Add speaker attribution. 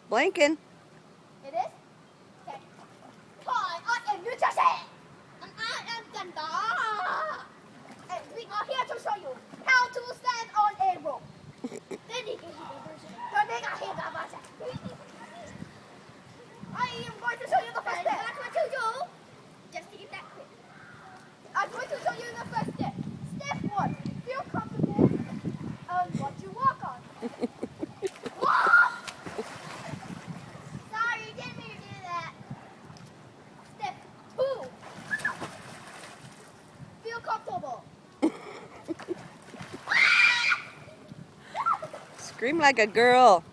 Speaker 1: Blinking.
Speaker 2: It is? Okay. Hi, I am Nutrition! And I am Ganda! And we are here to show you how to stand on a rope. I am going to show you the first step. That's what you do. Just to get that quick. I'm going to show you the first step. Step 1. Feel comfortable on what you walk on. Walk! Sorry, didn't mean to do that. Step 2. Feel comfortable.
Speaker 1: Scream like a girl.